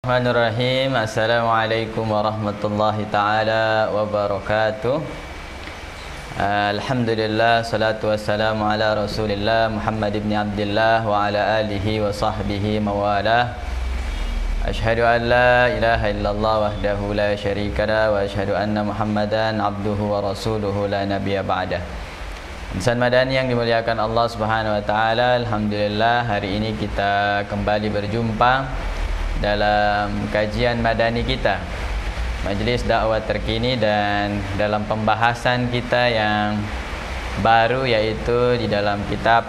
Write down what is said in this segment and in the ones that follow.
Bismillahirrahmanirrahim. Assalamualaikum warahmatullahi taala wabarakatuh. Alhamdulillah, salatu wassalamu ala Rasulillah Muhammad ibn Abdullah wa ala alihi wa sahbihi mawalah. Asyhadu an la ilaha illallah wahdahu la syarika lah wa asyhadu anna Muhammadan abduhu wa rasuluhu la nabiyya ba'dah. Insan Madani yang dimuliakan Allah Subhanahu wa taala, alhamdulillah hari ini kita kembali berjumpa dalam kajian madani kita, Majlis Dakwah Terkini, dan dalam pembahasan kita yang baru, yaitu di dalam kitab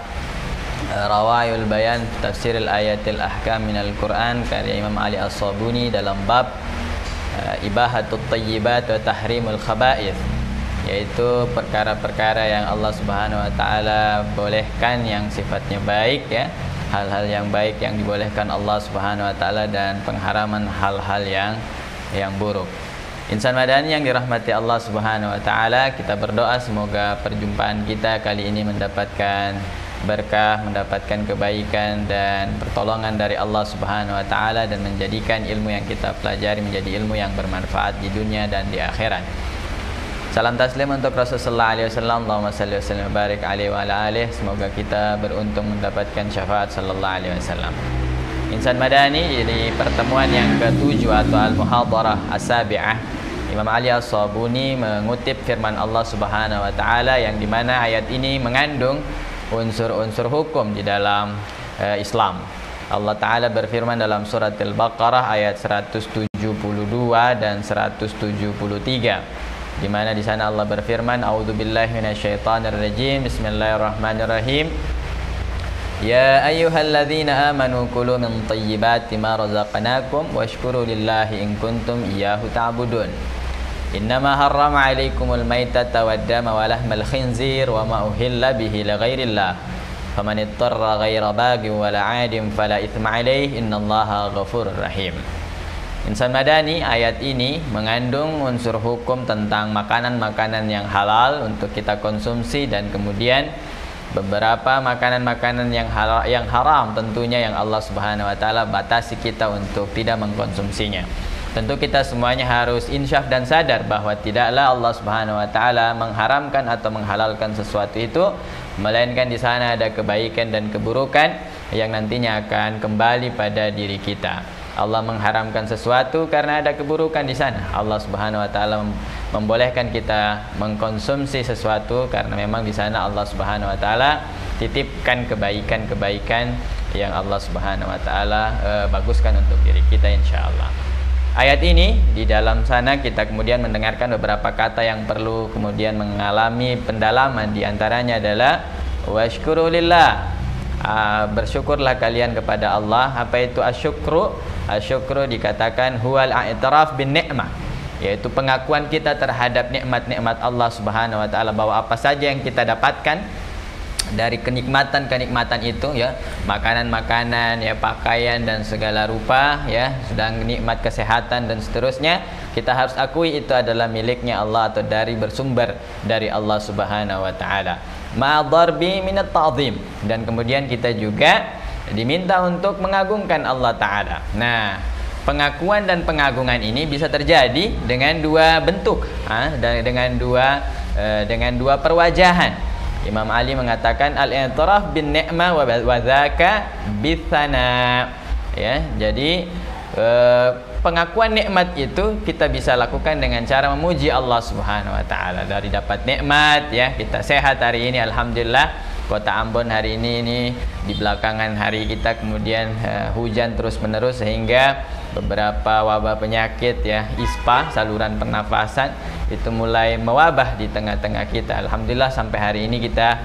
Rawaiul Bayan Tafsiril Ayatil Ahkam Minal Quran karya Imam Ali As-Sabuni dalam bab Ibahatut Tayyibat wa Tahrimul Khaba'ith, yaitu perkara-perkara yang Allah Subhanahu wa taala bolehkan yang sifatnya baik, ya, hal-hal yang baik yang dibolehkan Allah Subhanahu wa taala, dan pengharaman hal-hal yang buruk. Insan Madani yang dirahmati Allah Subhanahu wa taala, kita berdoa semoga perjumpaan kita kali ini mendapatkan berkah, mendapatkan kebaikan dan pertolongan dari Allah Subhanahu wa taala, dan menjadikan ilmu yang kita pelajari menjadi ilmu yang bermanfaat di dunia dan di akhirat. Salam taslim untuk Rasulullah SAW. Allahumma salli wa sallim barik alaihi wa ala alihi. Semoga kita beruntung mendapatkan syafaat sallallahu alaihi wasallam. Insan Madani, di pertemuan yang ke-7 atau Al-Muhadarah As-Sabi'ah, Imam Ali As-Sabuni mengutip firman Allah Subhanahu wa taala, yang dimana ayat ini mengandung unsur-unsur hukum di dalam Islam. Allah taala berfirman dalam surat Al-Baqarah ayat 172 dan 173, di mana di sana Allah berfirman, A'udzubillahi minasyaitonirrajim. Bismillahirrahmanirrahim. Ya ayyuhalladzina amanu kulu min thayyibati ma razaqnakum washkuru lillahi in kuntum iyyahu ta'budun. Innama harrama 'alaikumul maitata wad-dama wa lahmal khinzir wa ma uhilla bihi li ghairillah. Faman ittara ghaira baghin wa la 'adin fala itsma 'alaihi innallaha ghafurur rahim. Insan Madani, ayat ini mengandung unsur hukum tentang makanan-makanan yang halal untuk kita konsumsi, dan kemudian beberapa makanan-makanan yang haram tentunya yang Allah Subhanahu wa taala batasi kita untuk tidak mengkonsumsinya. Tentu kita semuanya harus insyaf dan sadar bahwa tidaklah Allah Subhanahu wa taala mengharamkan atau menghalalkan sesuatu itu, melainkan di sana ada kebaikan dan keburukan yang nantinya akan kembali pada diri kita. Allah mengharamkan sesuatu karena ada keburukan di sana. Allah Subhanahu wa taala membolehkan kita mengkonsumsi sesuatu karena memang di sana Allah Subhanahu wa taala titipkan kebaikan-kebaikan yang Allah Subhanahu wa taala baguskan untuk diri kita, insyaallah. Ayat ini di dalam sana kita kemudian mendengarkan beberapa kata yang perlu kemudian mengalami pendalaman. Di antaranya adalah washkuru lillah. Bersyukurlah kalian kepada Allah. Apa itu asyukru? Asyukru dikatakan huwal i'tiraf bin ni'mah, yaitu pengakuan kita terhadap nikmat-nikmat Allah Subhanahu wa taala, bahwa apa saja yang kita dapatkan dari kenikmatan-kenikmatan itu, ya, makanan-makanan, ya, pakaian dan segala rupa, ya, sedang nikmat kesehatan dan seterusnya, kita harus akui itu adalah miliknya Allah atau bersumber dari Allah Subhanahu wa taala. Ma darbi minat ta'zim, dan kemudian kita juga diminta untuk mengagungkan Allah taala. Nah, pengakuan dan pengagungan ini bisa terjadi dengan dua bentuk, dengan dua perwajahan. Imam Ali mengatakan al-i'tiraf bin ni'mah wa dzaka bitsana, ya. Jadi pengakuan nikmat itu kita bisa lakukan dengan cara memuji Allah Subhanahu wa taala. Dari dapat nikmat, ya, kita sehat hari ini, alhamdulillah. Kota Ambon hari ini di belakangan hari kita kemudian hujan terus-menerus sehingga beberapa wabah penyakit, ya, ISPA, saluran pernafasan, itu mulai mewabah di tengah-tengah kita. Alhamdulillah sampai hari ini kita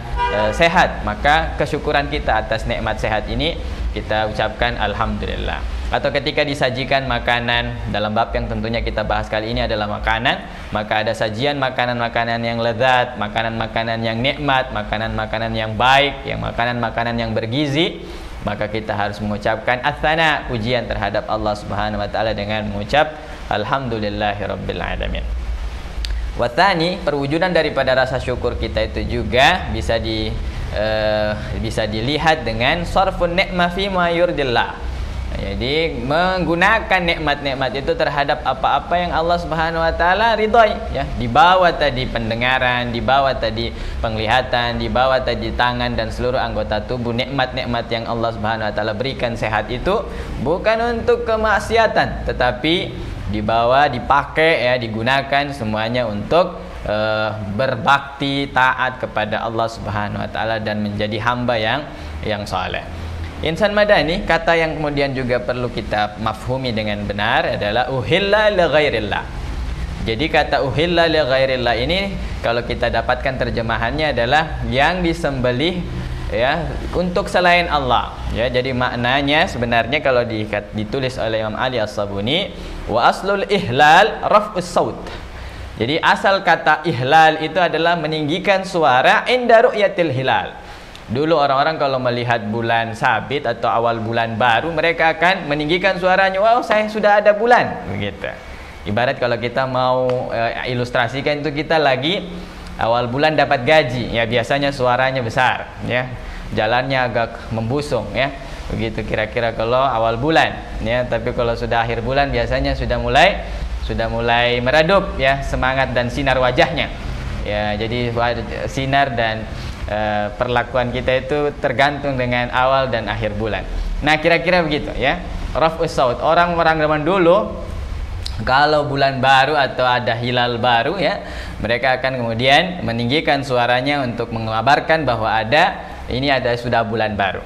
sehat. Maka kesyukuran kita atas nikmat sehat ini kita ucapkan alhamdulillah. Atau ketika disajikan makanan, dalam bab yang tentunya kita bahas kali ini adalah makanan, maka ada sajian makanan-makanan yang lezat, makanan-makanan yang nikmat, makanan-makanan yang baik, yang makanan-makanan yang bergizi, maka kita harus mengucapkan ats-tsana, pujian terhadap Allah Subhanahu wa taala dengan mengucap alhamdulillahirabbil alamin. Watsani, perwujudan daripada rasa syukur kita itu juga bisa dilihat dengan sarfun ni'mah fi ma yurdillah. Jadi menggunakan nikmat-nikmat itu terhadap apa-apa yang Allah Subhanahu wa taala ridhoi, ya. Di bawah tadi pendengaran, di bawah tadi penglihatan, di bawah tadi tangan dan seluruh anggota tubuh, nikmat-nikmat yang Allah Subhanahu wa taala berikan sehat itu bukan untuk kemaksiatan, tetapi dibawa, dipakai, ya, digunakan semuanya untuk berbakti, taat kepada Allah Subhanahu wa taala dan menjadi hamba yang saleh. Insan madani, kata yang kemudian juga perlu kita mafhumi dengan benar adalah uhilla li ghairillah. Jadi kata uhilla li ghairillah ini kalau kita dapatkan terjemahannya adalah yang disembelih, ya, untuk selain Allah, ya. Jadi maknanya sebenarnya kalau ditulis oleh Imam Ali As-Sabuni, wa aslul ihlal raf'us saut. Jadi asal kata ihlal itu adalah meninggikan suara inda ru'yatil hilal. Dulu orang-orang kalau melihat bulan sabit atau awal bulan baru, mereka akan meninggikan suaranya, wow, saya sudah ada bulan, begitu. Ibarat kalau kita mau ilustrasikan itu, kita lagi awal bulan dapat gaji, ya, biasanya suaranya besar, ya, jalannya agak membusung, ya, begitu kira-kira kalau awal bulan, ya. Tapi kalau sudah akhir bulan biasanya sudah mulai meredup, ya, semangat dan sinar wajahnya, ya. Jadi sinar dan perlakuan kita itu tergantung dengan awal dan akhir bulan. Nah, kira-kira begitu, ya. Raf'us saut, orang-orang zaman dulu kalau bulan baru atau ada hilal baru, ya, mereka akan kemudian meninggikan suaranya untuk mengabarkan bahwa sudah bulan baru.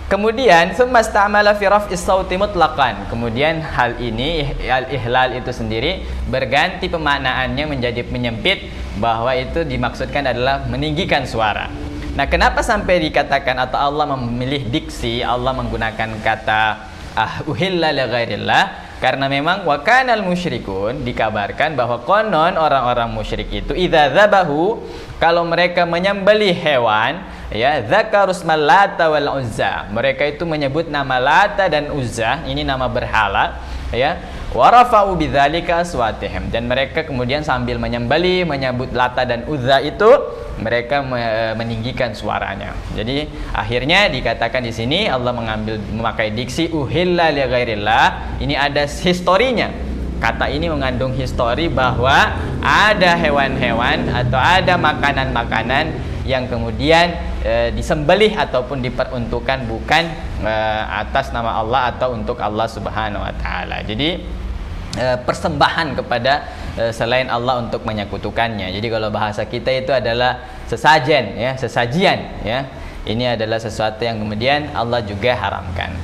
Kemudian semasta'mala fi raf'is sauti mutlaqan. Kemudian hal ini, al-ihlal itu sendiri berganti pemaknaannya menjadi menyempit, bahwa itu dimaksudkan adalah meninggikan suara. Nah, kenapa sampai dikatakan atau Allah memilih diksi, Allah menggunakan kata uhilla li ghairillah? Karena memang wa kanal musyrikun, dikabarkan bahwa konon orang-orang musyrik itu idza dzabahu, kalau mereka menyembelih hewan, ya, dzakarusmal Lata wal Uzza, mereka itu menyebut nama Lata dan Uzza, ini nama berhala, ya, warafa'u bidzalika aswatihim, dan mereka kemudian sambil menyembelih menyebut Lata dan Uzza itu mereka meninggikan suaranya. Jadi akhirnya dikatakan di sini Allah memakai diksi uhilla li ghairillah. Ini ada historinya. Kata ini mengandung histori bahwa ada hewan-hewan atau ada makanan-makanan yang kemudian disembelih ataupun diperuntukkan bukan atas nama Allah atau untuk Allah Subhanahu wa taala. Jadi persembahan kepada selain Allah untuk menyekutukannya. Jadi kalau bahasa kita itu adalah sesajen, ya, sesajian, ya. Ini adalah sesuatu yang kemudian Allah juga haramkan.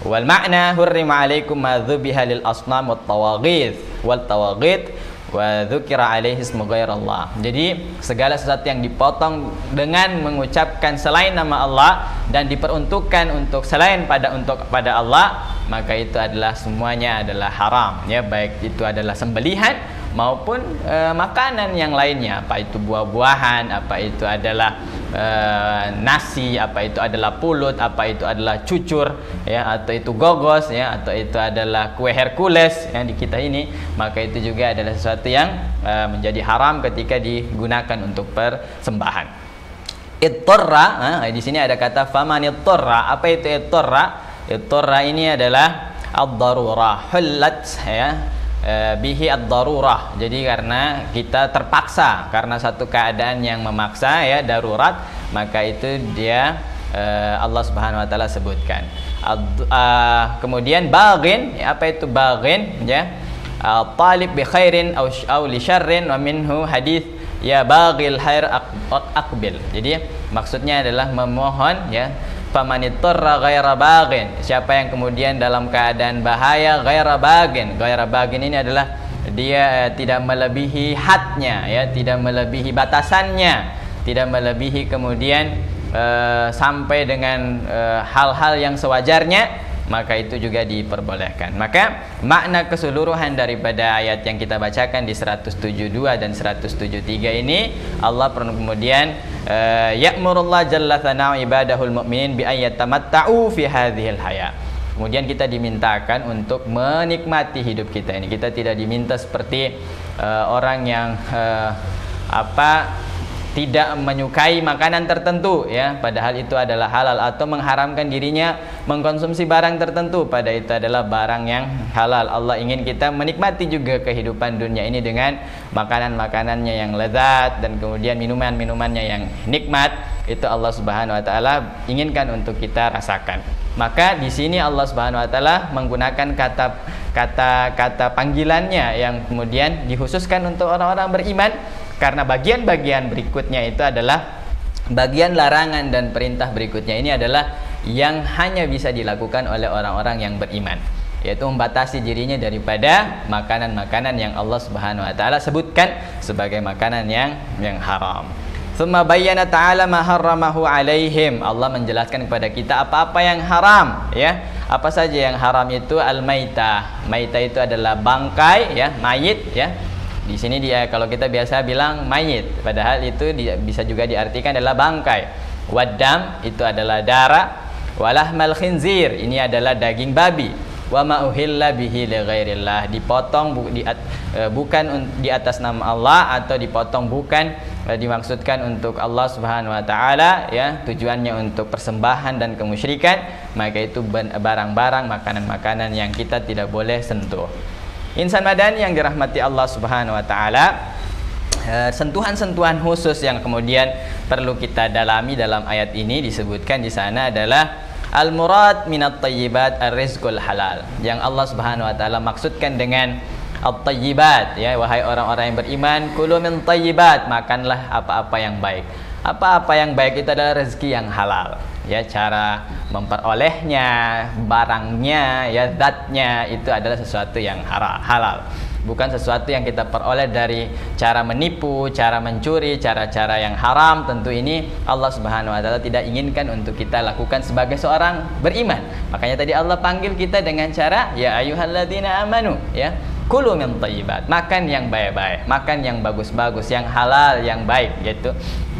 Wal makna hurrima alaikum ma dzubiha lil asnam wat tawaghith wal tawaghith wa dzukira alaihi ismu ghairallah. Jadi segala sesuatu yang dipotong dengan mengucapkan selain nama Allah dan diperuntukkan untuk selain pada Allah, maka itu adalah semuanya adalah haram, ya, baik itu adalah sembelihan maupun makanan yang lainnya, apa itu buah-buahan, apa itu adalah nasi, apa itu adalah pulut, apa itu adalah cucur, ya, atau itu gogos, ya, atau itu adalah kue Hercules yang di kita ini, maka itu juga adalah sesuatu yang menjadi haram ketika digunakan untuk persembahan. Ittorra, di sini ada kata faman ittorra. Apa itu ittorra? Ittorra ini adalah ad-darurah, hullat, ya, bihi ad-darurah. Jadi karena kita terpaksa, karena satu keadaan yang memaksa, ya, darurat, maka itu dia Allah Subhanahu wa taala sebutkan. Kemudian baghin, apa itu baghin, ya, talib bi khairin aw li syarrin wa minhu hadis ya baghil khair aqbil. Jadi maksudnya adalah memohon, ya, famanittarra ghaira baghin, siapa yang kemudian dalam keadaan bahaya ghaira baghin. Ghaira baghin ini adalah dia tidak melebihi hadnya, ya, tidak melebihi batasannya, tidak melebihi kemudian sampai dengan hal-hal yang sewajarnya, maka itu juga diperbolehkan. Maka makna keseluruhan daripada ayat yang kita bacakan di 172 dan 173 ini, Allah kemudian ya'murullah jalla thana'u ibadahul mu'minin bi ayyatamatta'u fi hadhil hayat. Kemudian kita dimintakan untuk menikmati hidup kita ini. Kita tidak diminta seperti orang yang tidak menyukai makanan tertentu ya, padahal itu adalah halal, atau mengharamkan dirinya mengkonsumsi barang tertentu, pada itu adalah barang yang halal. Allah ingin kita menikmati juga kehidupan dunia ini dengan makanan-makanannya yang lezat dan kemudian minuman-minumannya yang nikmat. Itu Allah Subhanahu wa taala inginkan untuk kita rasakan. Maka di sini Allah Subhanahu wa taala menggunakan kata panggilannya yang kemudian dikhususkan untuk orang-orang beriman, karena bagian-bagian berikutnya itu adalah bagian larangan dan perintah berikutnya ini adalah yang hanya bisa dilakukan oleh orang-orang yang beriman, yaitu membatasi dirinya daripada makanan-makanan yang Allah Subhanahu wa taala sebutkan sebagai makanan yang haram. Tsumma bayyana ta'ala ma harramahu alaihim. Allah menjelaskan kepada kita apa-apa yang haram ya. Apa saja yang haram itu? Al-maitah. Maitah itu adalah bangkai ya, mayit ya. Di sini dia kalau kita biasa bilang mayit, padahal itu bisa juga diartikan adalah bangkai. Waddam itu adalah darah. Walahmal khinzir ini adalah daging babi. Wa ma uhilla bihi li ghairillah, dipotong bukan di atas nama Allah, atau dipotong bukan dimaksudkan untuk Allah Subhanahu wa taala ya, tujuannya untuk persembahan dan kemusyrikan, maka itu barang-barang makanan-makanan yang kita tidak boleh sentuh. Insan madani yang dirahmati Allah Subhanahu wa taala, sentuhan-sentuhan khusus yang kemudian perlu kita dalami dalam ayat ini disebutkan di sana adalah al-murad minat tayyibat ar-rizqul halal. Yang Allah Subhanahu wa taala maksudkan dengan at-tayyibat ya, wahai orang-orang yang beriman, kulu min tayyibat, makanlah apa-apa yang baik. Apa-apa yang baik itu adalah rezeki yang halal. Ya, cara memperolehnya, barangnya, ya zatnya itu adalah sesuatu yang halal. Bukan sesuatu yang kita peroleh dari cara menipu, cara mencuri, cara-cara yang haram. Tentu ini Allah Subhanahu wa taala tidak inginkan untuk kita lakukan sebagai seorang beriman. Makanya tadi Allah panggil kita dengan cara ya ayyuhalladzina amanu ya, kulu min thayyibat, makan yang baik-baik, makan yang bagus-bagus, yang halal, yang baik gitu.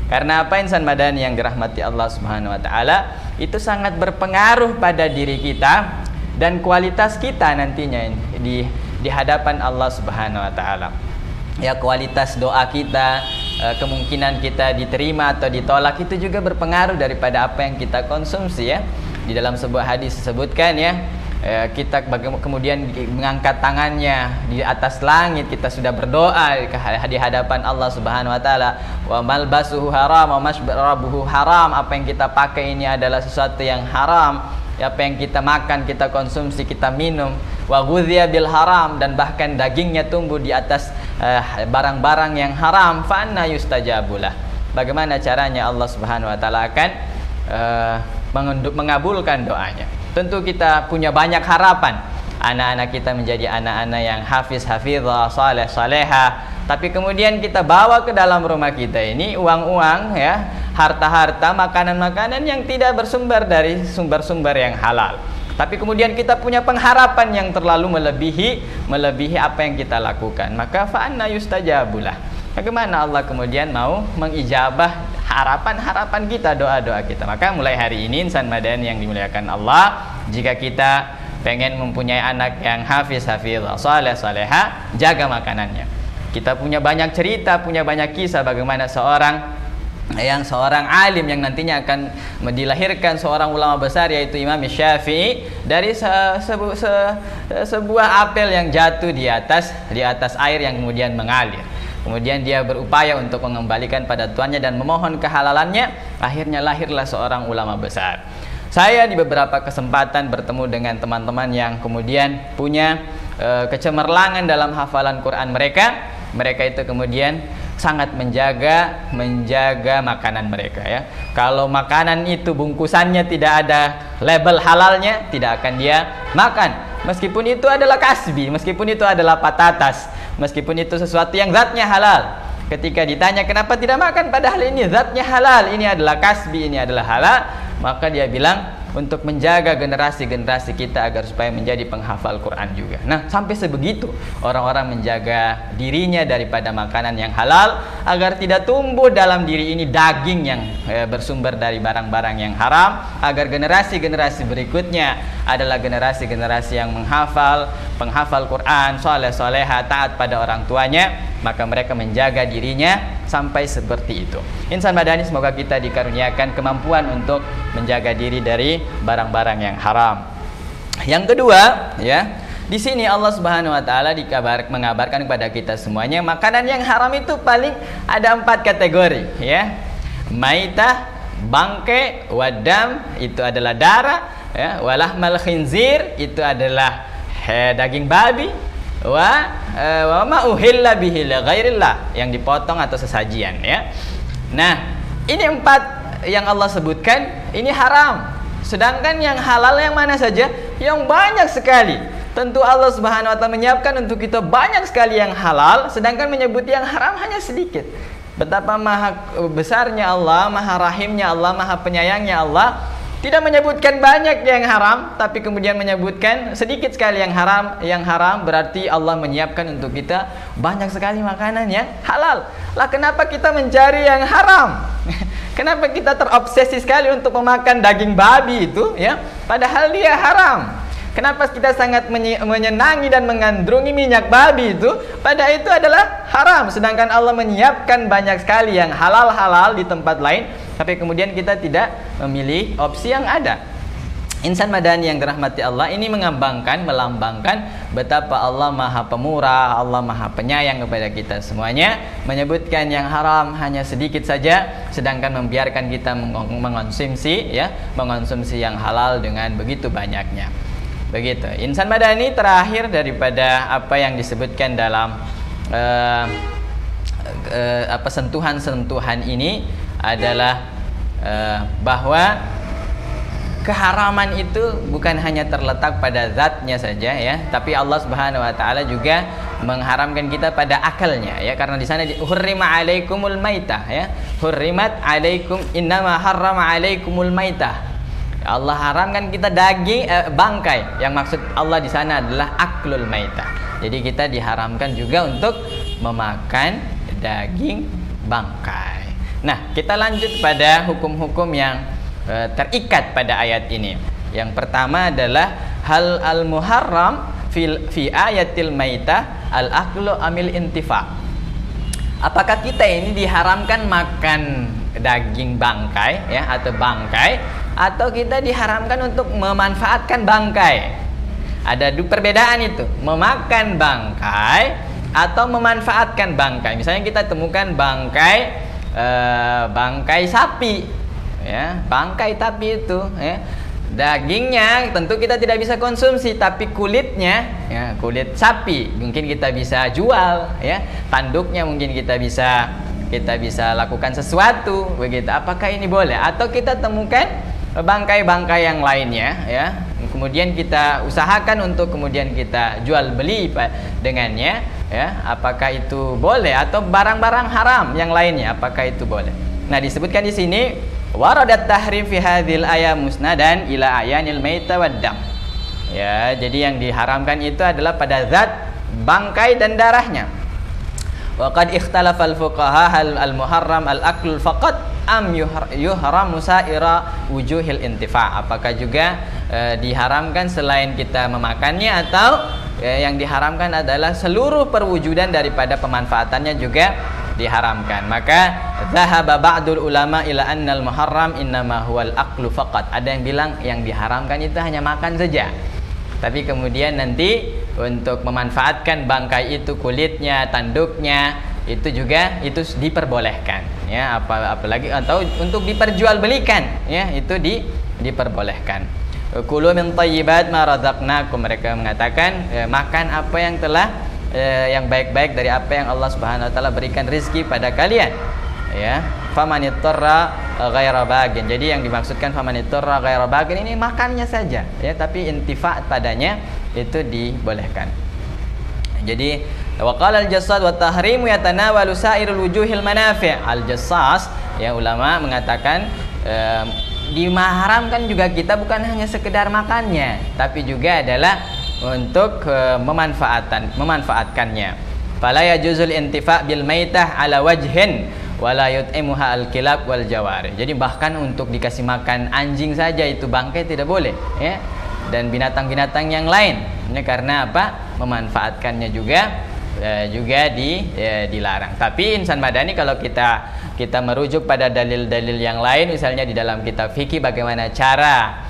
Karena apa insan madani yang dirahmati Allah Subhanahu wa taala, itu sangat berpengaruh pada diri kita dan kualitas kita nantinya di hadapan Allah Subhanahu wa taala. Ya, kualitas doa kita, kemungkinan kita diterima atau ditolak itu juga berpengaruh daripada apa yang kita konsumsi ya. Di dalam sebuah hadis disebutkan ya, kita kemudian mengangkat tangannya di atas langit, kita sudah berdoa di hadapan Allah Subhanahu wa taala, wa malbasuhu haram wa mashrabuhu haram, apa yang kita pakai ini adalah sesuatu yang haram, apa yang kita makan, kita konsumsi, kita minum, wa ghudhiya bil haram, dan bahkan dagingnya tumbuh di atas barang-barang yang haram, fa anna yustajabulah, bagaimana caranya Allah Subhanahu wa taala akan mengabulkan doanya. Tentu kita punya banyak harapan anak-anak kita menjadi anak-anak yang hafiz, hafizah, saleh, saleha, tapi kemudian kita bawa ke dalam rumah kita ini uang-uang ya, harta-harta, makanan-makanan yang tidak bersumber dari sumber-sumber yang halal. Tapi kemudian kita punya pengharapan yang terlalu melebihi apa yang kita lakukan, maka fa anna yustajabulah, bagaimana Allah kemudian mau mengijabah harapan-harapan kita, doa-doa kita. Maka mulai hari ini insan madani yang dimuliakan Allah, jika kita pengen mempunyai anak yang hafiz, hafizah, saleh, saleha, jaga makanannya. Kita punya banyak cerita, punya banyak kisah bagaimana seorang alim yang nantinya akan dilahirkan seorang ulama besar, yaitu Imam Syafi'i, dari sebuah apel yang jatuh di atas air yang kemudian mengalir. Kemudian dia berupaya untuk mengembalikan pada tuannya dan memohon kehalalannya. Akhirnya lahirlah seorang ulama besar. Saya di beberapa kesempatan bertemu dengan teman-teman yang kemudian punya kecemerlangan dalam hafalan Quran mereka. Mereka itu kemudian sangat menjaga makanan mereka ya. Kalau makanan itu bungkusannya tidak ada label halalnya, tidak akan dia makan. Meskipun itu adalah kasbi, meskipun itu adalah patatas, meskipun itu sesuatu yang zatnya halal. Ketika ditanya kenapa tidak makan padahal ini zatnya halal, ini adalah kasbi, ini adalah halal, maka dia bilang untuk menjaga generasi-generasi kita agar supaya menjadi penghafal Quran juga. Nah, sampai sebegitu orang-orang menjaga dirinya daripada makanan yang halal agar tidak tumbuh dalam diri ini daging yang bersumber dari barang-barang yang haram, agar generasi-generasi berikutnya adalah generasi-generasi yang menghafal, penghafal Quran, soleh-soleha, taat pada orang tuanya, maka mereka menjaga dirinya sampai seperti itu. Insan Madani, semoga kita dikaruniakan kemampuan untuk menjaga diri dari barang-barang yang haram. Yang kedua, ya, di sini Allah Subhanahu wa taala mengabarkan kepada kita semuanya makanan yang haram itu paling ada 4 kategori, ya. Maitah, bangkai, wadam itu adalah darah, ya, walahmal khinzir itu adalah daging babi, wa ma uhilla bihi li ghairillah yang dipotong atau sesajian, ya. Nah, ini 4 yang Allah sebutkan ini haram. Sedangkan yang halal yang mana saja? Yang banyak sekali. Tentu Allah Subhanahu wa taala menyiapkan untuk kita banyak sekali yang halal, sedangkan menyebut yang haram hanya sedikit. Betapa maha besarnya Allah, maha rahimnya Allah, maha penyayangnya Allah, tidak menyebutkan banyak yang haram, tapi kemudian menyebutkan sedikit sekali yang haram. Yang haram berarti Allah menyiapkan untuk kita banyak sekali makanan yang halal. Lah, kenapa kita mencari yang haram? Kenapa kita terobsesi sekali untuk memakan daging babi itu, ya? Padahal dia haram. Kenapa kita sangat menyenangi dan mengandrungi minyak babi itu? Padahal itu adalah haram. Sedangkan Allah menyiapkan banyak sekali yang halal-halal di tempat lain, tapi kemudian kita tidak memilih opsi yang ada. Insan Madani yang dirahmati Allah, ini melambangkan betapa Allah maha pemurah, Allah maha penyayang kepada kita semuanya, menyebutkan yang haram hanya sedikit saja, sedangkan membiarkan kita mengonsumsi, ya, mengonsumsi yang halal dengan begitu banyaknya. Begitu. Insan Madani, terakhir daripada apa yang disebutkan dalam sentuhan-sentuhan ini adalah bahwa keharaman itu bukan hanya terletak pada zatnya saja, ya, tapi Allah Subhanahu wa taala juga mengharamkan kita pada akalnya, ya, karena di sana hurrima alaikumul maitah, ya. Hurrimat alaikum innama harrama alaikumul maitah. Allah haramkan kita daging bangkai. Yang maksud Allah di sana adalah aklul maitah. Jadi kita diharamkan juga untuk memakan daging bangkai. Nah, kita lanjut pada hukum-hukum yang terikat pada ayat ini. Yang pertama adalah hal al-muharram fi ayatil maitah al-aklu amil intifa. Apakah kita ini diharamkan makan daging bangkai, ya, atau bangkai, atau kita diharamkan untuk memanfaatkan bangkai? Ada perbedaan itu, memakan bangkai atau memanfaatkan bangkai. Misalnya kita temukan bangkai sapi, ya, bangkai tapi itu, ya, dagingnya tentu kita tidak bisa konsumsi, tapi kulitnya, ya, kulit sapi mungkin kita bisa jual, ya, tanduknya mungkin kita bisa lakukan sesuatu, begitu. Apakah ini boleh? Atau kita temukan bangkai-bangkai yang lainnya, ya, kemudian kita usahakan untuk kemudian kita jual beli dengannya, ya, apakah itu boleh? Atau barang-barang haram yang lainnya, apakah itu boleh? Nah, disebutkan di sini waradat tahrim fi hadhil ayat musnadan ila ayanil maita waddam. Ya, jadi yang diharamkan itu adalah pada zat bangkai dan darahnya. Wa qad ikhtalafa al-fuqaha hal al-muharram al-akl faqat am yuhramu sa'ira wujuhil intifa. Apakah juga diharamkan selain kita memakannya, atau yang diharamkan adalah seluruh perwujudan daripada pemanfaatannya juga diharamkan. Maka zahaba ba'dul ulama ila annal muharram innama huwal aqlu faqat. Ada yang bilang yang diharamkan itu hanya makan saja. Tapi kemudian nanti untuk memanfaatkan bangkai itu, kulitnya, tanduknya, itu juga itu diperbolehkan, ya, apalagi atau untuk diperjualbelikan, ya, itu diperbolehkan. Kulu min thayyibat ma razaqnakum, mereka mengatakan makan apa yang telah yang baik-baik dari apa yang Allah Subhanahu wa taala berikan rezeki pada kalian, ya. Famanittarra ghaira bagin. Jadi yang dimaksudkan famanittarra ghaira bagin ini makannya saja, ya, tapi intifa padanya itu dibolehkan. Jadi waqala al-jassas wa tahrimu yatanawalu sa'irul wujuhil manafi'. Al-jassas, ya, ulama mengatakan diharamkan juga kita bukan hanya sekedar makannya, tapi juga adalah untuk memanfaatkannya. Fala yajuzul intifa' bil maitah ala wajhin wala yut'imuha al-kilab wal jawari. Jadi bahkan untuk dikasih makan anjing saja itu bangkai tidak boleh, ya. Dan binatang-binatang yang lain. Ini karena apa? Memanfaatkannya juga dilarang. Tapi insan madani kalau kita merujuk pada dalil-dalil yang lain, misalnya di dalam kitab fikih bagaimana cara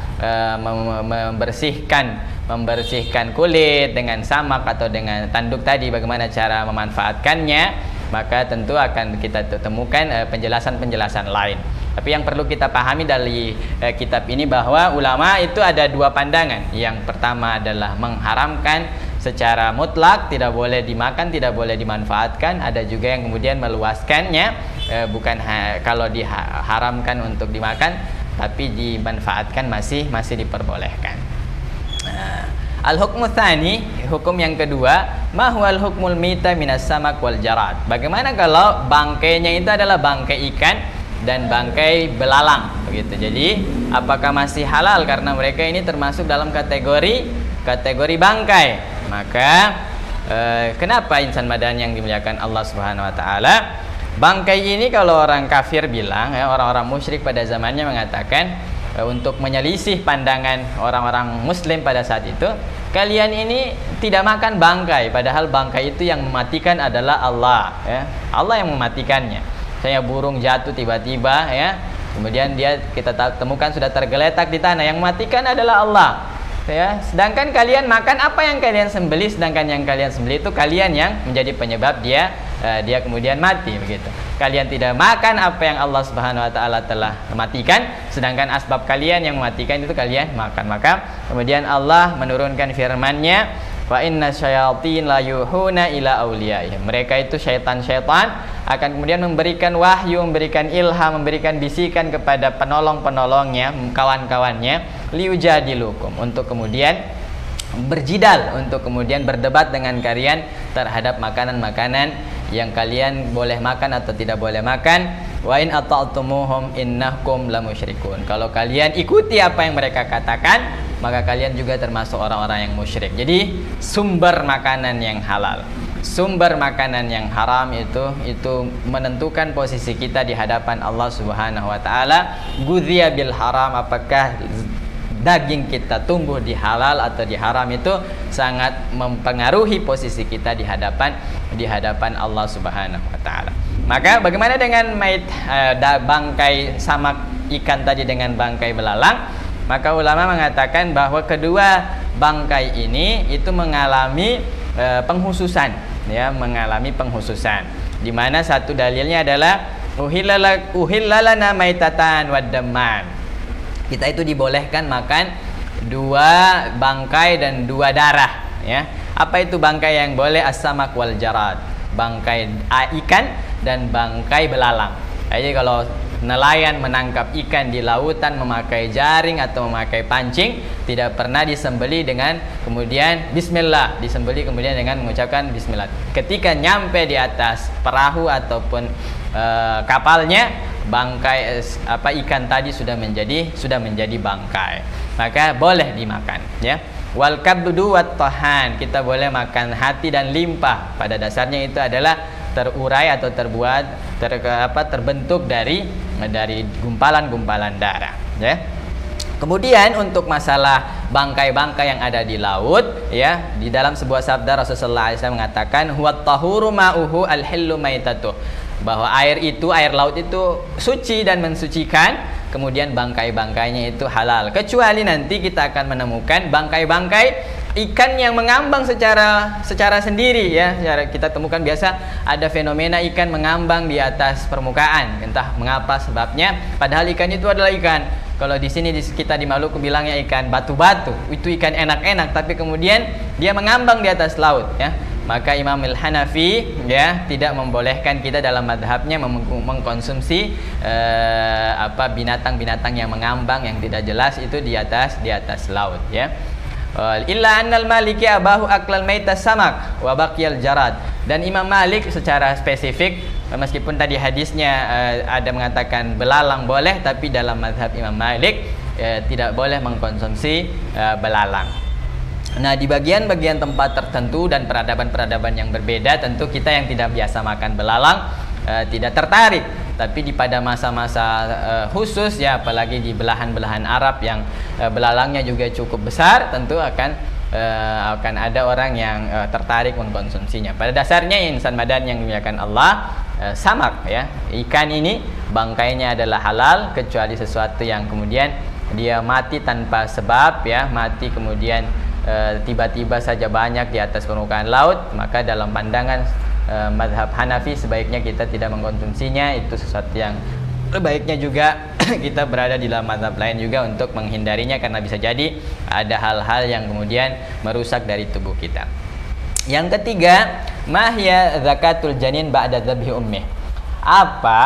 membersihkan kulit dengan samak atau dengan tanduk tadi, bagaimana cara memanfaatkannya, maka tentu akan kita temukan penjelasan-penjelasan lain. Tapi yang perlu kita pahami dari kitab ini bahwa ulama itu ada dua pandangan. Yang pertama adalah mengharamkan secara mutlak, tidak boleh dimakan, tidak boleh dimanfaatkan. Ada juga yang kemudian meluaskannya, bukan kalau diharamkan untuk dimakan, tapi dimanfaatkan masih diperbolehkan. Al-hukmu tsani, hukum yang kedua, ma huwal hukmul mita minas samak wal jarad. Bagaimana kalau bangkainya itu adalah bangkai ikan dan bangkai belalang begitu. Jadi apakah masih halal karena mereka ini termasuk dalam kategori bangkai? Maka kenapa insan madani yang dimuliakan Allah Subhanahu wa taala, bangkai ini kalau orang kafir bilang, ya, orang-orang musyrik pada zamannya mengatakan, untuk menyelisih pandangan orang-orang muslim pada saat itu, kalian ini tidak makan bangkai, padahal bangkai itu yang mematikan adalah Allah, ya. Allah yang mematikannya. Saya burung jatuh tiba-tiba, ya, kemudian kita temukan sudah tergeletak di tanah, yang mematikan adalah Allah, ya. Sedangkan kalian makan apa yang kalian sembelih, sedangkan yang kalian sembelih itu kalian yang menjadi penyebab dia kemudian mati begitu. Kalian tidak makan apa yang Allah Subhanahu wa taala telah matikan, sedangkan asbab kalian yang mematikan itu kalian makan. Maka kemudian Allah menurunkan firman-Nya, wa inna syayatin la yuhuna ila awliyaihim. Mereka itu syaitan-syaitan akan kemudian memberikan wahyu, memberikan ilham, memberikan bisikan kepada penolong-penolongnya, kawan-kawannya, liujadilukum, untuk kemudian berjidal, untuk kemudian berdebat dengan kalian terhadap makanan-makanan yang kalian boleh makan atau tidak boleh makan. Wa in ata'tumuhum innakum lamusyrikun. Kalau kalian ikuti apa yang mereka katakan, maka kalian juga termasuk orang-orang yang musyrik. Jadi sumber makanan yang halal, sumber makanan yang haram itu menentukan posisi kita di hadapan Allah Subhanahu wa taala. Gudziya bil haram, apakah daging kita tumbuh di halal atau di haram, itu sangat mempengaruhi posisi kita di hadapan Allah Subhanahu wa taala. Maka bagaimana dengan bangkai samak ikan tadi dengan bangkai belalang? Maka ulama mengatakan bahwa kedua bangkai ini itu mengalami penghususan, ya, mengalami penghususan. Di mana satu dalilnya adalah uhillalana maitatan waddaman. Kita itu dibolehkan makan dua bangkai dan dua darah, ya. Apa itu bangkai yang boleh? As-samak wal jarad, bangkai ikan dan bangkai belalang. Jadi kalau nelayan menangkap ikan di lautan memakai jaring atau memakai pancing, tidak pernah disembeli dengan kemudian bismillah, disembeli kemudian dengan mengucapkan bismillah. Ketika nyampe di atas perahu ataupun kapalnya, bangkai ikan tadi sudah menjadi bangkai, maka boleh dimakan, ya. Wal kabdu wat tahan, kita boleh makan hati dan limpah. Pada dasarnya itu adalah terurai atau terbentuk dari gumpalan-gumpalan darah, ya. Kemudian untuk masalah bangkai-bangkai yang ada di laut, ya, di dalam sebuah sabda Rasulullah SAW mengatakan huwat tahuru ma'uhu al-hillu maitatuh, bahwa air laut itu suci dan mensucikan, kemudian bangkai-bangkainya itu halal, kecuali nanti kita akan menemukan bangkai-bangkai ikan yang mengambang secara sendiri, ya. Kita temukan biasa ada fenomena ikan mengambang di atas permukaan, entah mengapa sebabnya, padahal ikan itu adalah ikan. Kalau di sini kita di Maluku bilangnya ikan batu-batu, itu ikan enak-enak, tapi kemudian dia mengambang di atas laut, ya. Maka Imam Al-Hanafi, ya, tidak membolehkan kita dalam madhabnya mengkonsumsi binatang-binatang yang mengambang yang tidak jelas itu di atas laut, ya. Illa annal maliki abahu aklal maitas samak wa baqiyal jarad. Dan Imam Malik secara spesifik meskipun tadi hadisnya ada mengatakan belalang boleh, tapi dalam mazhab Imam Malik tidak boleh mengkonsumsi belalang. Nah, di bagian-bagian tempat tertentu dan peradaban-peradaban yang berbeda, tentu kita yang tidak biasa makan belalang tidak tertarik. Tapi pada masa-masa khusus ya, apalagi di belahan-belahan Arab yang belalangnya juga cukup besar, tentu akan ada orang yang tertarik mengkonsumsinya. Pada dasarnya insan badan yang dimuliakan Allah, samak ya, ikan ini bangkainya adalah halal, kecuali sesuatu yang kemudian dia mati tanpa sebab ya, mati kemudian tiba-tiba saja banyak di atas permukaan laut, maka dalam pandangan mazhab Hanafi sebaiknya kita tidak mengkonsumsinya. Itu sesuatu yang baiknya juga kita berada di dalam mazhab lain juga untuk menghindarinya, karena bisa jadi ada hal-hal yang kemudian merusak dari tubuh kita. Yang ketiga, mahya zakatul janin ba'da dzabhi ummih. Apa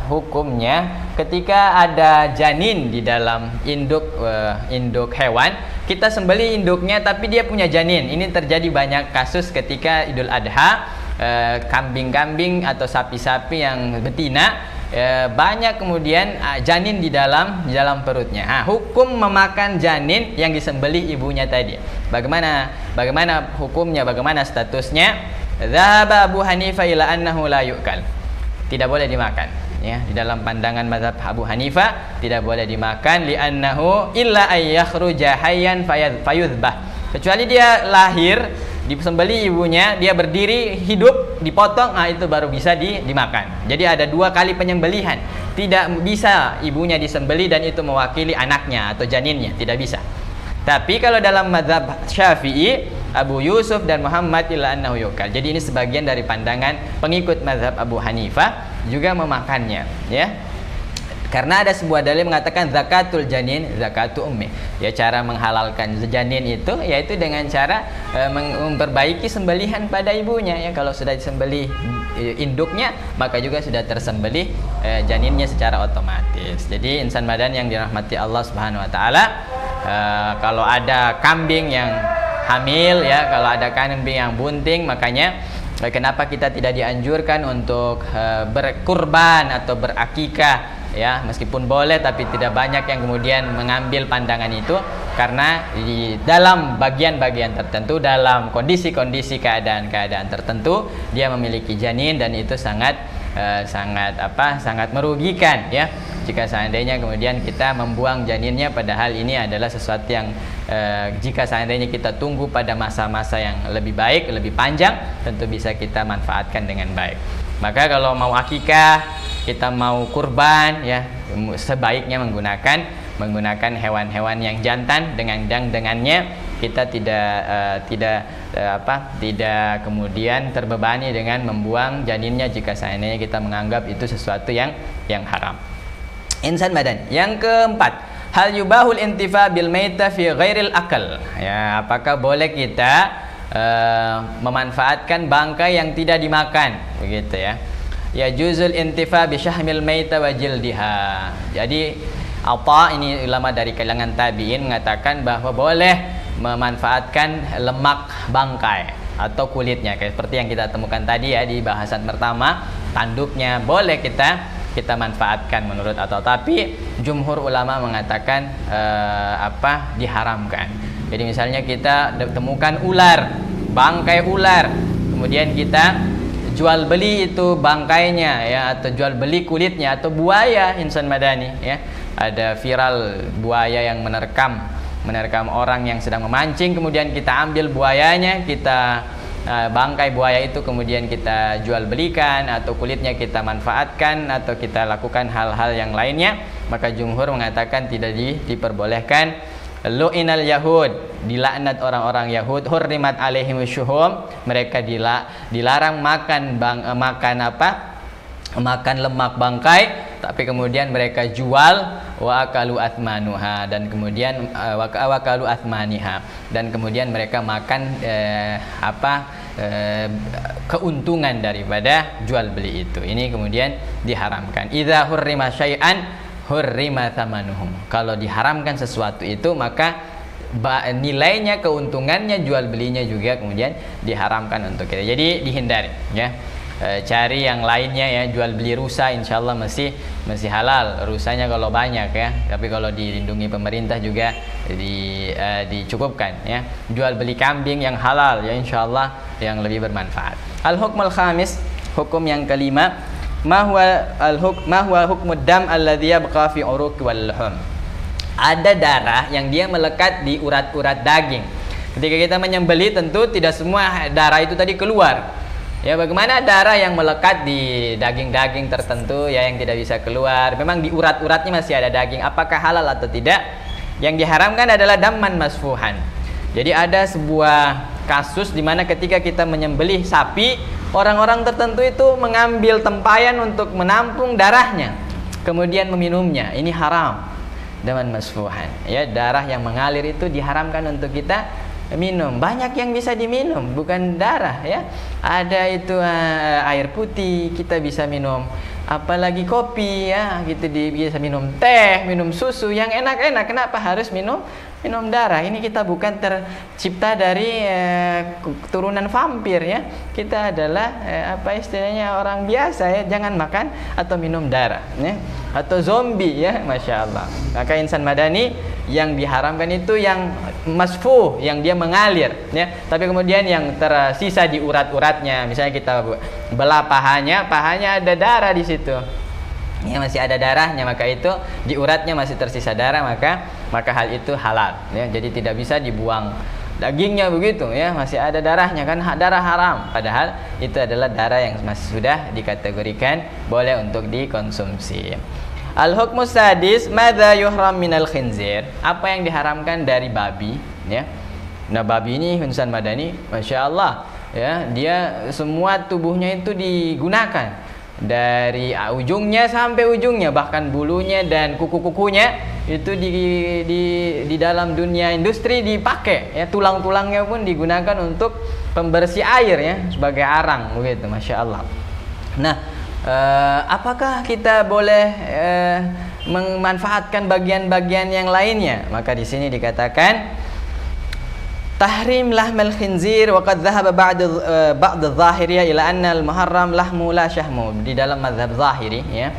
hukumnya ketika ada janin di dalam induk hewan, kita sembelih induknya tapi dia punya janin. Ini terjadi banyak kasus ketika Idul Adha, kambing-kambing atau sapi-sapi yang betina banyak kemudian janin di dalam perutnya. Hukum memakan janin yang disembelih ibunya tadi, bagaimana hukumnya, bagaimana statusnya? Dzahaba Abu Hanifah ila annahu la yu'kal. Tidak boleh dimakan ya, di dalam pandangan mazhab Abu Hanifah tidak boleh dimakan, li'annahu illa ay yakhruja hayyan fayudhbah. Kecuali dia lahir disembelih ibunya, dia berdiri hidup dipotong, itu baru bisa dimakan. Jadi ada 2 kali penyembelihan. Tidak bisa ibunya disembelih dan itu mewakili anaknya atau janinnya, tidak bisa. Tapi kalau dalam mazhab Syafi'i, Abu Yusuf dan Muhammad illa annahu yukal. Jadi ini sebagian dari pandangan pengikut mazhab Abu Hanifah juga memakannya ya. Karena ada sebuah dalil mengatakan zakatul janin zakatu ummi. Ya, cara menghalalkan janin itu yaitu dengan cara memperbaiki sembelihan pada ibunya ya. Kalau sudah disembelih induknya, maka juga sudah tersembelih janinnya secara otomatis. Jadi insan badan yang dirahmati Allah Subhanahu wa taala, kalau ada kambing yang hamil ya, kalau ada kambing yang bunting, makanya kenapa kita tidak dianjurkan untuk berkurban atau berakikah ya, meskipun boleh tapi tidak banyak yang kemudian mengambil pandangan itu, karena di dalam bagian-bagian tertentu, dalam kondisi-kondisi keadaan-keadaan tertentu dia memiliki janin dan itu sangat merugikan ya, jika seandainya kemudian kita membuang janinnya, padahal ini adalah sesuatu yang jika seandainya kita tunggu pada masa-masa yang lebih baik, lebih panjang, tentu bisa kita manfaatkan dengan baik. Maka kalau mau akikah, kita mau kurban ya, sebaiknya menggunakan hewan-hewan yang jantan dengannya kita tidak kemudian terbebani dengan membuang janinnya jika seandainya kita menganggap itu sesuatu yang haram. Insan badan. Yang keempat, hal yubahul intifa bil maita fi ghairil akal. Ya, apakah boleh kita memanfaatkan bangkai yang tidak dimakan, begitu ya? Ya juzul intifa bi syahmil maita wa jildiha. Jadi ini ulama dari kalangan tabi'in mengatakan bahwa boleh memanfaatkan lemak bangkai atau kulitnya, kayak seperti yang kita temukan tadi ya di bahasan pertama, tanduknya boleh kita manfaatkan menurut tapi jumhur ulama mengatakan diharamkan. Jadi misalnya kita temukan ular, bangkai ular, kemudian kita jual beli itu bangkainya ya, atau jual beli kulitnya, atau buaya insan madani ya, ada viral buaya yang menerkam orang yang sedang memancing, kemudian kita ambil buayanya, kita bangkai buaya itu kemudian kita jual belikan, atau kulitnya kita manfaatkan, atau kita lakukan hal-hal yang lainnya, maka jumhur mengatakan tidak diperbolehkan. Lu'inal Yahud, dilaknat orang-orang Yahud, hurrimat alaihim syuhum, mereka dilarang makan lemak bangkai, tapi kemudian mereka jual, wa akalu athmanuha, dan kemudian wa akalu athmaniha, dan kemudian mereka makan keuntungan daripada jual beli itu. Ini kemudian diharamkan. Idza hurrima syai'an hurrima thamanuhum. Kalau diharamkan sesuatu itu, maka nilainya, keuntungannya, jual belinya juga kemudian diharamkan untuk kita. Jadi dihindari ya. cari yang lainnya ya, jual beli rusa insyaallah masih halal rusanya kalau banyak ya, tapi kalau dilindungi pemerintah juga dicukupkan ya. Jual beli kambing yang halal ya insyaallah yang lebih bermanfaat. Al-hukmul khamis, hukum yang kelima, ma huwa hukmud dam alladhi yabqa fi uruq wal luhum. Ada darah yang dia melekat di urat-urat daging. Ketika kita menyembelih tentu tidak semua darah itu tadi keluar. Ya, bagaimana darah yang melekat di daging-daging tertentu ya yang tidak bisa keluar. Memang di urat-uratnya masih ada daging. Apakah halal atau tidak? Yang diharamkan adalah damman masfuhan. Jadi ada sebuah kasus di mana ketika kita menyembelih sapi, orang-orang tertentu itu mengambil tempayan untuk menampung darahnya, kemudian meminumnya. Ini haram. Damman masfuhan. Ya, darah yang mengalir itu diharamkan untuk kita minum. Banyak yang bisa diminum, bukan darah ya. Ada itu air putih kita bisa minum, apalagi kopi ya, gitu bisa minum teh, minum susu yang enak-enak. Kenapa harus minum darah? Ini kita bukan tercipta dari keturunan vampir ya. Kita adalah apa istilahnya orang biasa ya. Jangan makan atau minum darah ya. Atau zombie ya, masya Allah. Maka insan madani yang diharamkan itu yang masfuh, yang dia mengalir ya. Tapi kemudian yang tersisa di urat-uratnya, misalnya kita belah pahanya ada darah di situ. Ya, masih ada darahnya, maka itu di uratnya masih tersisa darah, maka hal itu halal ya. Jadi tidak bisa dibuang dagingnya begitu ya, masih ada darahnya kan, darah haram, padahal itu adalah darah yang masih sudah dikategorikan boleh untuk dikonsumsi. Al-hukmus sadis, madza yuhram minal khinzir. Apa yang diharamkan dari babi ya. Nah, babi ini insan madani, masya Allah ya, dia semua tubuhnya itu digunakan dari ujungnya sampai ujungnya, bahkan bulunya dan kuku-kukunya itu di dalam dunia industri dipakai ya. Tulang-tulangnya pun digunakan untuk pembersih air ya, sebagai arang begitu, masya Allah. Nah, apakah kita boleh memanfaatkan bagian-bagian yang lainnya? Maka di sini dikatakan tahrim lahmal khinzir wa qad dhahaba ba'd adh-dhahiriyah ila anna al-muharram lahmu la syahmu. Di dalam mazhab zahiri ya,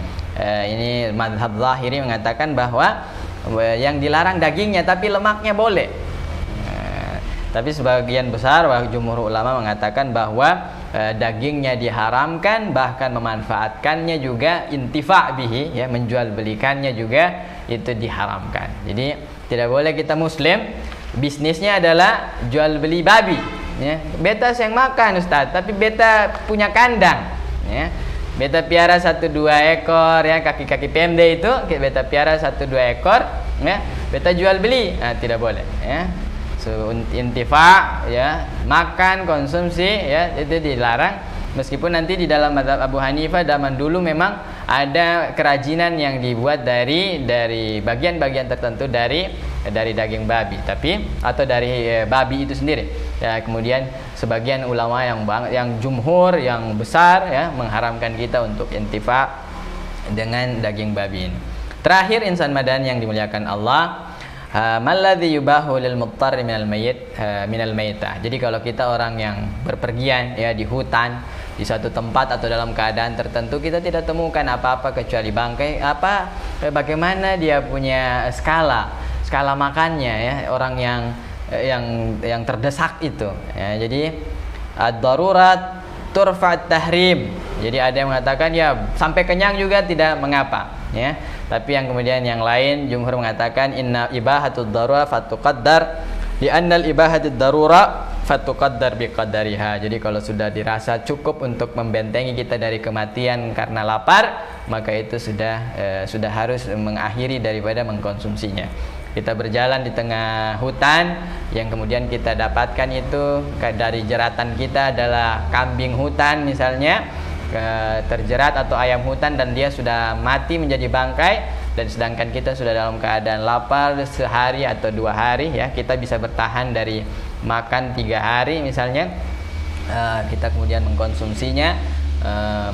ini mazhab zahiri mengatakan bahwa yang dilarang dagingnya tapi lemaknya boleh. Tapi sebagian besar jumhur ulama mengatakan bahwa dagingnya diharamkan, bahkan memanfaatkannya juga, intifa' bihi ya, menjual belikannya juga itu diharamkan. Jadi tidak boleh kita muslim bisnisnya adalah jual beli babi ya. Beta yang makan Ustaz, tapi beta punya kandang ya. Beta piara 1-2 ekor ya, kaki-kaki pendek itu beta piara 1-2 ekor ya, beta jual beli. Nah, tidak boleh ya. Intifa ya, makan, konsumsi ya, itu dilarang. Meskipun nanti di dalam mazhab Abu Hanifah zaman dulu memang ada kerajinan yang dibuat dari bagian-bagian tertentu dari daging babi, tapi atau dari babi itu sendiri ya. Kemudian sebagian ulama yang jumhur yang besar ya mengharamkan kita untuk intifa dengan daging babi ini. Terakhir insan madan yang dimuliakan Allah, maladzi yubahu lil muttar minal maitah. Jadi kalau kita orang yang berpergian ya di hutan, di suatu tempat atau dalam keadaan tertentu, kita tidak temukan apa-apa kecuali bangkai, bagaimana dia punya skala makannya ya, orang yang terdesak itu ya. Jadi ad-darurat turfa'at tahrim. Jadi ada yang mengatakan ya sampai kenyang juga tidak mengapa ya. Tapi yang kemudian yang lain jumhur mengatakan inna ibahatud darura fatuqaddar li annal ibahatud darura fatuqaddar biqadariha. Jadi kalau sudah dirasa cukup untuk membentengi kita dari kematian karena lapar, maka itu sudah harus mengakhiri daripada mengkonsumsinya. Kita berjalan di tengah hutan, yang kemudian kita dapatkan itu dari jeratan kita adalah kambing hutan misalnya, terjerat atau ayam hutan dan dia sudah mati menjadi bangkai, dan sedangkan kita sudah dalam keadaan lapar sehari atau 2 hari ya, kita bisa bertahan dari makan 3 hari misalnya, kita kemudian mengkonsumsinya,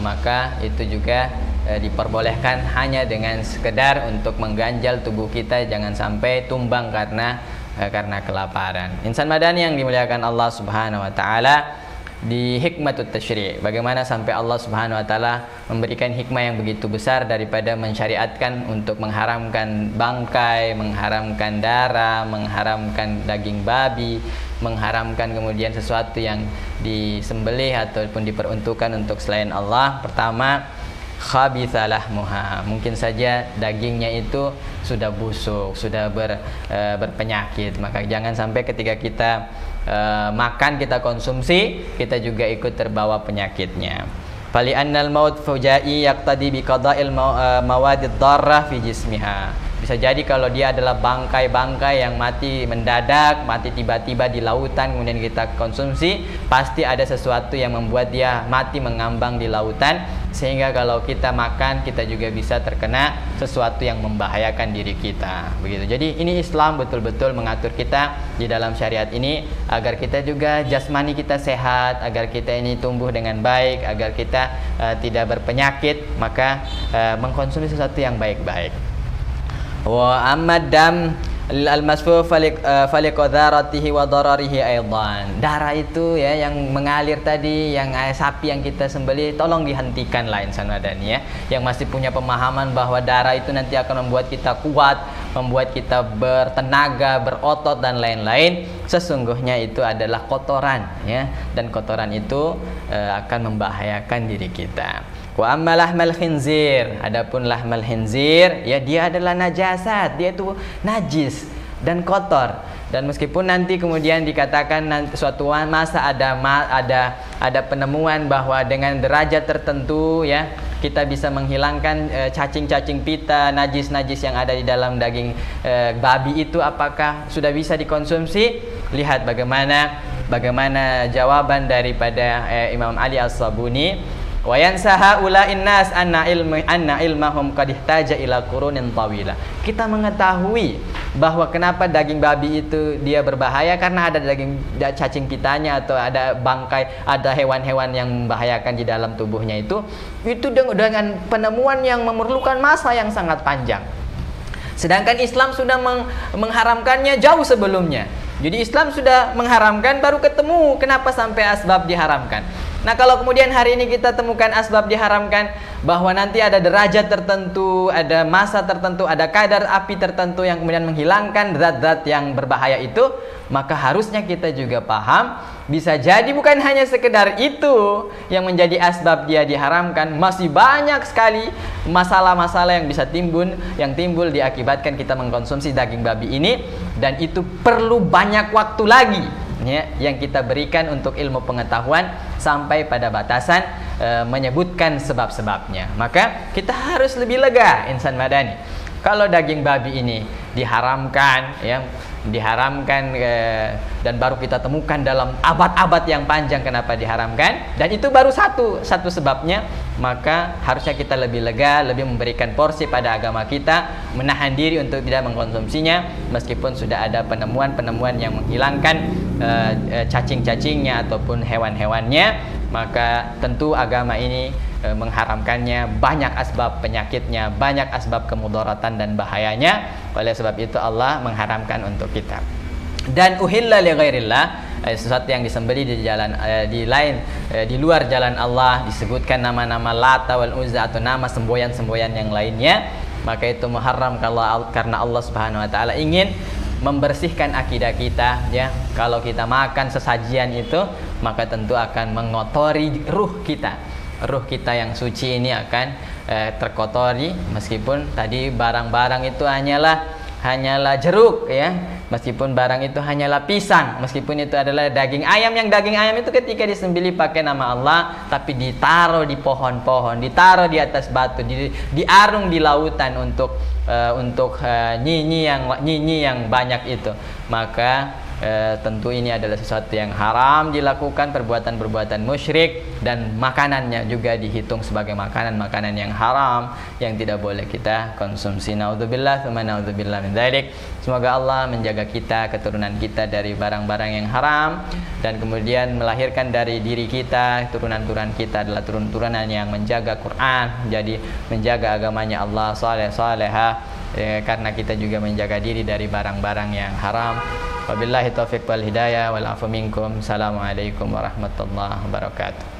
maka itu juga diperbolehkan hanya dengan sekedar untuk mengganjal tubuh kita, jangan sampai tumbang karena kelaparan. Insan madani yang dimuliakan Allah Subhanahu wa taala, di hikmatut tasyri'. Bagaimana sampai Allah Subhanahu wa taala memberikan hikmah yang begitu besar daripada mensyariatkan untuk mengharamkan bangkai, mengharamkan darah, mengharamkan daging babi, mengharamkan kemudian sesuatu yang disembelih ataupun diperuntukkan untuk selain Allah. Pertama, khabitha lahmuha, mungkin saja dagingnya itu sudah busuk, sudah berpenyakit. Maka jangan sampai ketika kita makan, kita konsumsi, kita juga ikut terbawa penyakitnya. Fali annal maut fujai yaqtadi bi qada'il mawadid darrah fi jismiha. Bisa jadi kalau dia adalah bangkai-bangkai yang mati mendadak, mati tiba-tiba di lautan, kemudian kita konsumsi, pasti ada sesuatu yang membuat dia mati mengambang di lautan, sehingga kalau kita makan, kita juga bisa terkena sesuatu yang membahayakan diri kita. Begitu. Jadi ini Islam betul-betul mengatur kita di dalam syariat ini agar kita juga jasmani kita sehat, agar kita ini tumbuh dengan baik, agar kita tidak berpenyakit, maka mengkonsumsi sesuatu yang baik-baik. Wa amadam al-masfu faliqadaratihi wa dararihi aidan. Darah itu ya yang mengalir tadi, yang sapi yang kita sembelih, tolong dihentikan lah insan madani ya. Yang masih punya pemahaman bahwa darah itu nanti akan membuat kita kuat, membuat kita bertenaga, berotot dan lain-lain. Sesungguhnya itu adalah kotoran ya, dan kotoran itu akan membahayakan diri kita. Wa amma lahmal khinzir, adapun lahmal khinzir ya, dia adalah najasat, dia itu najis dan kotor. Dan meskipun nanti kemudian dikatakan nanti suatu masa ada penemuan bahwa dengan derajat tertentu ya kita bisa menghilangkan cacing-cacing pita, najis-najis yang ada di dalam daging babi itu, apakah sudah bisa dikonsumsi? Lihat bagaimana jawaban daripada Imam Ali As-Sabuni. Wa yansaha ula'in nas anna ilmahum qad ihtaja ila qurunin tawila. Kita mengetahui bahwa kenapa daging babi itu dia berbahaya, karena ada daging cacing pitanya atau ada bangkai, ada hewan-hewan yang membahayakan di dalam tubuhnya itu dengan penemuan yang memerlukan masa yang sangat panjang. Sedangkan Islam sudah mengharamkannya jauh sebelumnya. Jadi Islam sudah mengharamkan, baru ketemu kenapa sampai asbab diharamkan. Nah, kalau kemudian hari ini kita temukan asbab diharamkan, bahwa nanti ada derajat tertentu, ada masa tertentu, ada kadar api tertentu yang kemudian menghilangkan zat-zat yang berbahaya itu, maka harusnya kita juga paham, bisa jadi bukan hanya sekedar itu yang menjadi asbab dia diharamkan, masih banyak sekali masalah-masalah yang bisa timbul diakibatkan kita mengkonsumsi daging babi ini, dan itu perlu banyak waktu lagi ya, yang kita berikan untuk ilmu pengetahuan sampai pada batasan menyebutkan sebab-sebabnya. Maka kita harus lebih lega insan madani. Kalau daging babi ini diharamkan ya, dan baru kita temukan dalam abad-abad yang panjang kenapa diharamkan, dan itu baru satu sebabnya, maka harusnya kita lebih lega, lebih memberikan porsi pada agama kita, menahan diri untuk tidak mengkonsumsinya meskipun sudah ada penemuan-penemuan yang menghilangkan cacing-cacingnya ataupun hewan-hewannya. Maka tentu agama ini mengharamkannya, banyak asbab penyakitnya, banyak asbab kemudaratan dan bahayanya. Oleh sebab itu Allah mengharamkan untuk kita. Dan uhilla li ghairillah, sesuatu yang disembelih di luar jalan Allah, disebutkan nama-nama Lata wal Uzza atau nama semboyan-semboyan yang lainnya, maka itu muharram karena Allah Subhanahu wa taala ingin membersihkan akidah kita ya. Kalau kita makan sesajian itu, maka tentu akan mengotori ruh kita. Ruh kita yang suci ini akan terkotori, meskipun tadi barang-barang itu hanyalah jeruk ya, meskipun barang itu hanyalah pisang, meskipun itu adalah daging ayam, yang daging ayam itu ketika disembelih pakai nama Allah, tapi ditaruh di pohon-pohon, ditaruh di atas batu, diarung di lautan untuk nyinyi yang banyak itu, maka tentu ini adalah sesuatu yang haram dilakukan, perbuatan-perbuatan musyrik, dan makanannya juga dihitung sebagai makanan-makanan yang haram yang tidak boleh kita konsumsi. Naudzubillah tsumma naudzubillah min dzalik. Semoga Allah menjaga kita, keturunan kita dari barang-barang yang haram, dan kemudian melahirkan dari diri kita, turunan-turunan kita adalah turunan yang menjaga Quran, jadi menjaga agamanya Allah, saleh-salehah, karena kita juga menjaga diri dari barang-barang yang haram. Wabillahi taufiq wal hidayah wal afu minkum. Assalamualaikum warahmatullahi wabarakatuh.